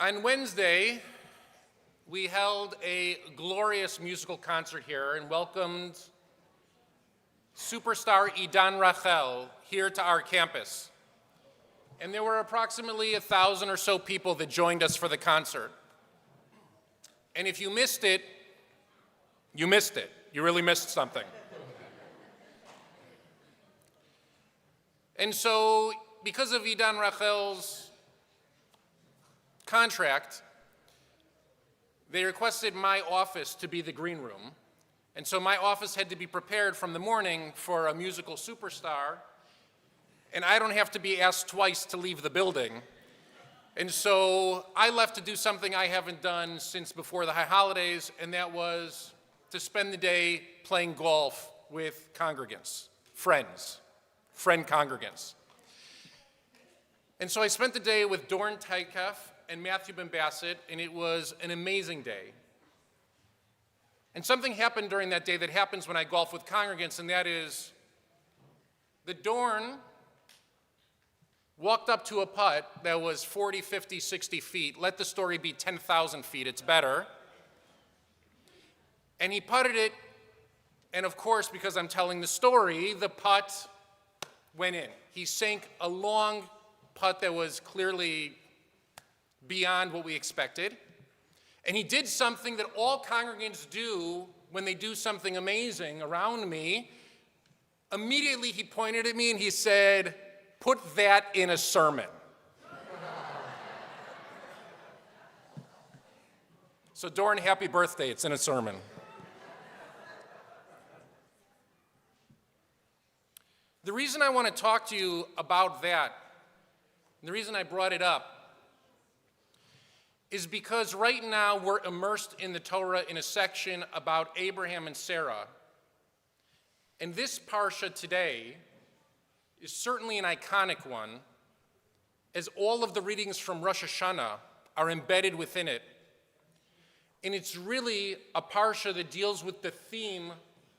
On Wednesday, we held a glorious musical concert here and welcomed superstar Idan Rachel here to our campus. And there were approximately 1,000 or so people that joined us for the concert. And if you missed it, you missed it. You really missed something. And so, because of Idan Rachel's contract, they requested my office to be the green room. And so my office had to be prepared from the morning for a musical superstar, and I don't have to be asked twice to leave the building. And so I left to do something I haven't done since before the high holidays, and that was to spend the day playing golf with congregants, friend congregants. And so I spent the day with Dorn Tykef and Matthew Ben Bassett, and it was an amazing day. And something happened during that day that happens when I golf with congregants, and that is the Dorn walked up to a putt that was 40, 50, 60 feet. Let the story be 10,000 feet, it's better. And he putted it, and of course, because I'm telling the story, the putt went in. He sank a long putt that was clearly beyond what we expected. And he did something that all congregants do when they do something amazing around me. Immediately he pointed at me and he said, "Put that in a sermon." So Dorn, happy birthday, it's in a sermon. The reason I want to talk to you about that, and the reason I brought it up, is because right now we're immersed in the Torah in a section about Abraham and Sarah. And this parsha today is certainly an iconic one, as all of the readings from Rosh Hashanah are embedded within it. And it's really a parsha that deals with the theme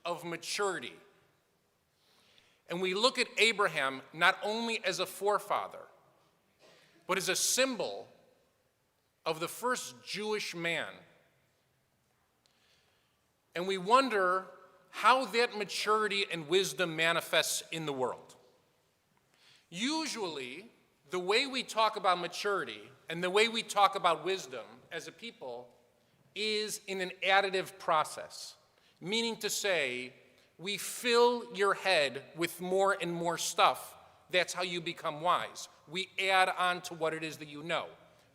of maturity. And we look at Abraham not only as a forefather, but as a symbol of the first Jewish man. And we wonder how that maturity and wisdom manifests in the world. Usually, the way we talk about maturity and the way we talk about wisdom as a people is in an additive process, meaning to say, we fill your head with more and more stuff. That's how you become wise. We add on to what it is that you know.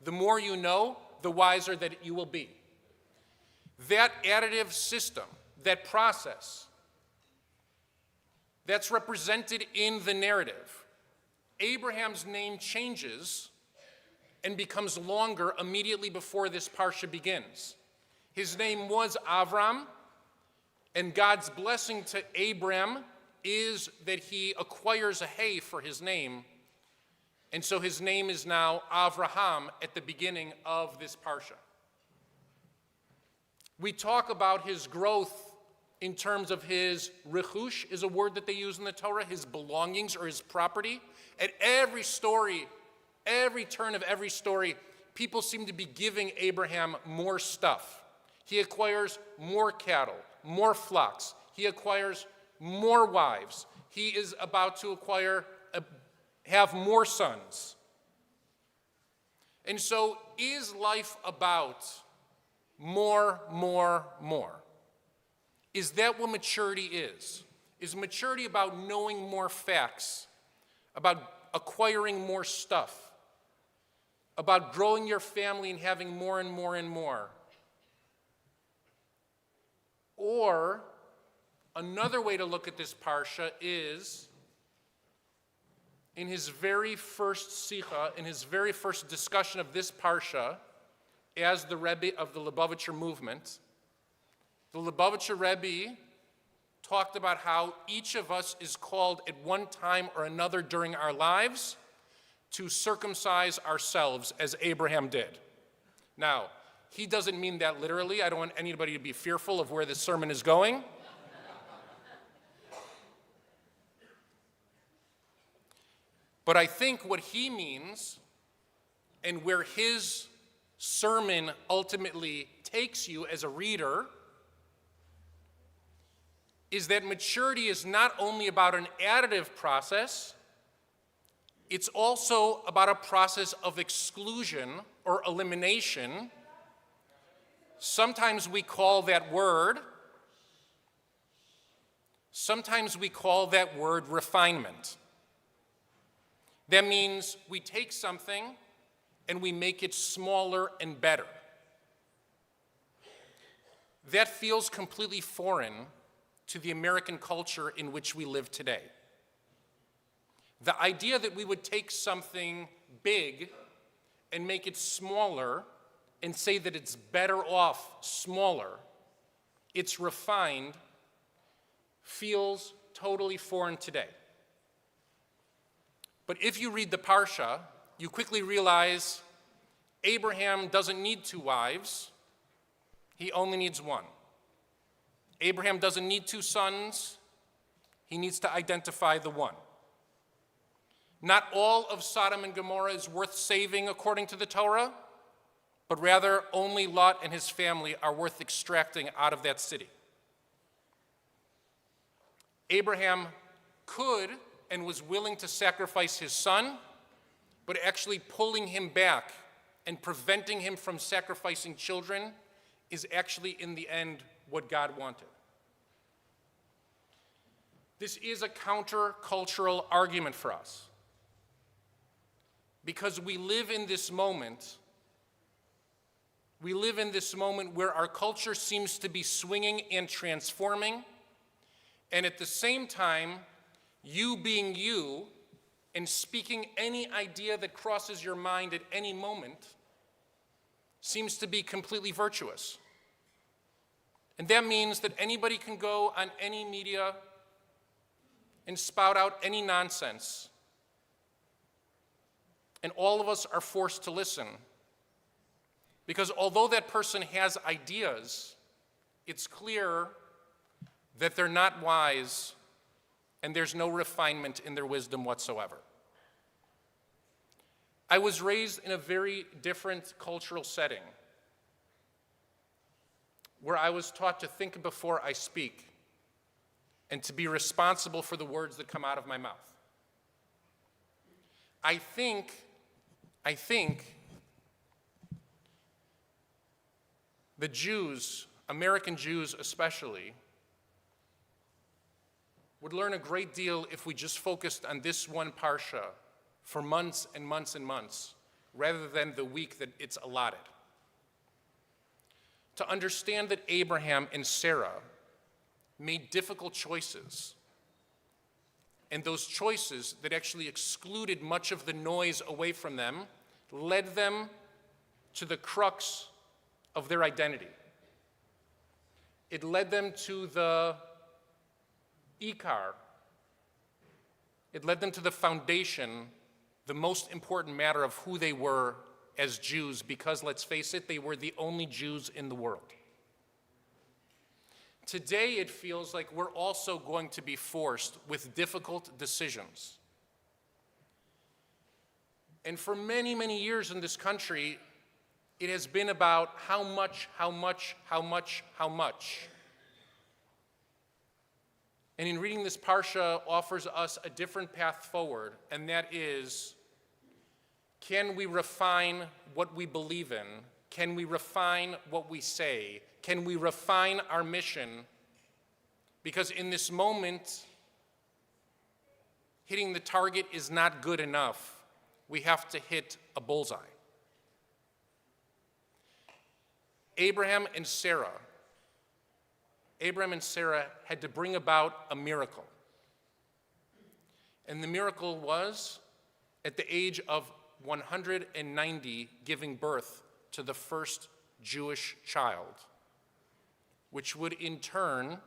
The more you know, the wiser that you will be. That additive system, that process, that's represented in the narrative. Abraham's name changes and becomes longer immediately before this parsha begins. His name was Avram, and God's blessing to Abram is that he acquires a hay for his name. And so his name is now Avraham at the beginning of this parsha. We talk about his growth in terms of his rechush, is a word that they use in the Torah, his belongings or his property. At every story, every turn of every story, people seem to be giving Abraham more stuff. He acquires more cattle, more flocks. He acquires more wives. He is about to have more sons. And so is life about more? Is that what maturity is? Is maturity about knowing more facts, about acquiring more stuff, about growing your family and having more and more and more? Or another way to look at this parsha is, in his very first sikha, in his very first discussion of this parsha, as the Rabbi of the Lebovitz movement, the Lebovitz Rabbi talked about how each of us is called at one time or another during our lives to circumcise ourselves as Abraham did. Now, he doesn't mean that literally. I don't want anybody to be fearful of where this sermon is going. But I think what he means and where his sermon ultimately takes you as a reader is that maturity is not only about an additive process, it's also about a process of exclusion or elimination. Sometimes we call that word refinement. That means we take something and we make it smaller and better. That feels completely foreign to the American culture in which we live today. The idea that we would take something big and make it smaller and say that it's better off smaller, it's refined, feels totally foreign today. But if you read the Parsha, you quickly realize Abraham doesn't need 2 wives, he only needs 1. Abraham doesn't need 2 sons, he needs to identify the one. Not all of Sodom and Gomorrah is worth saving according to the Torah, but rather only Lot and his family are worth extracting out of that city. Abraham could and was willing to sacrifice his son, but actually pulling him back and preventing him from sacrificing children is actually in the end what God wanted. This is a countercultural argument for us because we live in this moment where our culture seems to be swinging and transforming, and at the same time, you being you and speaking any idea that crosses your mind at any moment seems to be completely virtuous. And that means that anybody can go on any media and spout out any nonsense, and all of us are forced to listen. Because although that person has ideas, it's clear that they're not wise and there's no refinement in their wisdom whatsoever. I was raised in a very different cultural setting where I was taught to think before I speak and to be responsible for the words that come out of my mouth. I think the Jews, American Jews especially, would learn a great deal if we just focused on this one parsha for months and months and months, rather than the week that it's allotted. To understand that Abraham and Sarah made difficult choices, and those choices that actually excluded much of the noise away from them led them to the crux of their identity. It led them to the Ikar. It led them to the foundation, the most important matter of who they were as Jews, because let's face it, they were the only Jews in the world. Today, it feels like we're also going to be forced with difficult decisions. And for many, many years in this country, it has been about how much. And in reading this parsha offers us a different path forward, and that is, can we refine what we believe in? Can we refine what we say? Can we refine our mission? Because in this moment, hitting the target is not good enough. We have to hit a bullseye. Abraham and Sarah had to bring about a miracle. And the miracle was, at the age of 190, giving birth to the first Jewish child, which would in turn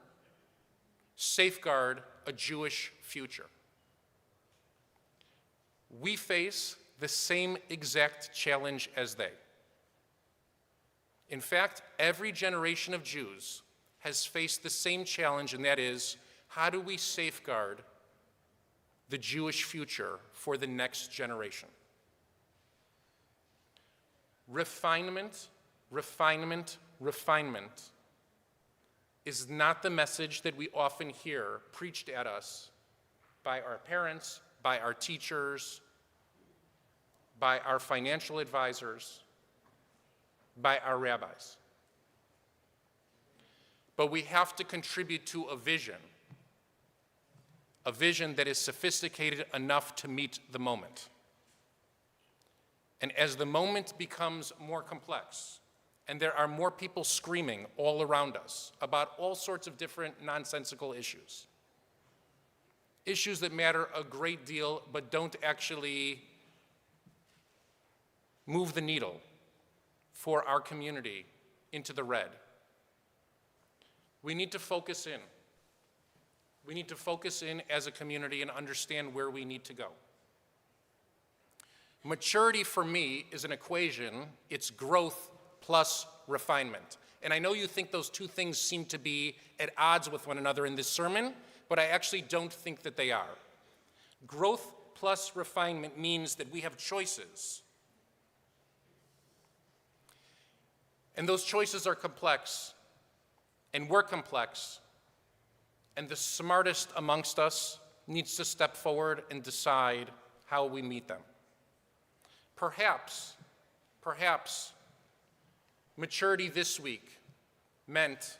safeguard a Jewish future. We face the same exact challenge as they. In fact, every generation of Jews has faced the same challenge, and that is, how do we safeguard the Jewish future for the next generation? Refinement, refinement, refinement is not the message that we often hear preached at us by our parents, by our teachers, by our financial advisors, by our rabbis. But we have to contribute to a vision that is sophisticated enough to meet the moment. And as the moment becomes more complex, and there are more people screaming all around us about all sorts of different nonsensical issues that matter a great deal but don't actually move the needle for our community into the red, we need to focus in. We need to focus in as a community and understand where we need to go. Maturity for me is an equation. It's growth plus refinement. And I know you think those two things seem to be at odds with one another in this sermon, but I actually don't think that they are. Growth plus refinement means that we have choices. And those choices are complex, and we're complex, and the smartest amongst us needs to step forward and decide how we meet them. Perhaps maturity this week meant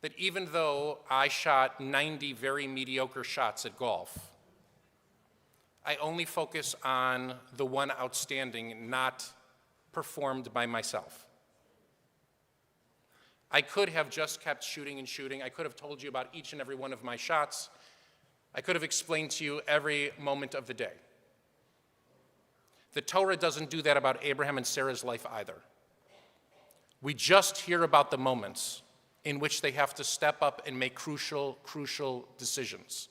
that even though I shot 90 very mediocre shots at golf, I only focus on the one outstanding not performed by myself. I could have just kept shooting and shooting. I could have told you about each and every one of my shots. I could have explained to you every moment of the day. The Torah doesn't do that about Abraham and Sarah's life either. We just hear about the moments in which they have to step up and make crucial decisions.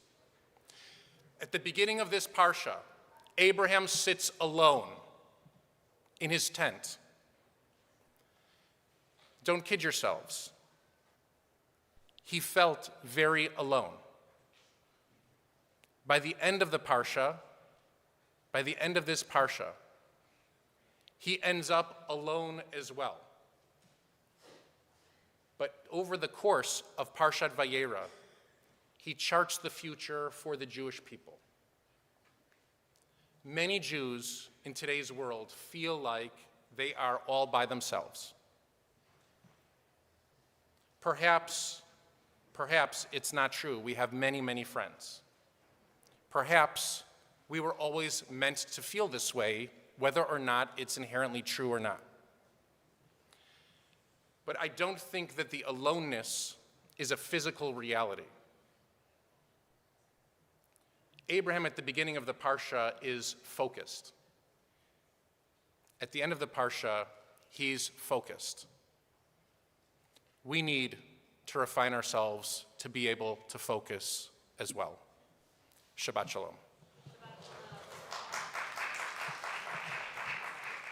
At the beginning of this parsha, Abraham sits alone in his tent. Don't kid yourselves. He felt very alone. By the end of the parsha, by the end of this parsha, he ends up alone as well. But over the course of Parshat Vayeira, he charts the future for the Jewish people. Many Jews in today's world feel like they are all by themselves. Perhaps it's not true. We have many, many friends. Perhaps we were always meant to feel this way, whether or not it's inherently true or not. But I don't think that the aloneness is a physical reality. Abraham at the beginning of the parsha is focused. At the end of the parsha, he's focused. We need to refine ourselves to be able to focus as well. Shabbat Shalom.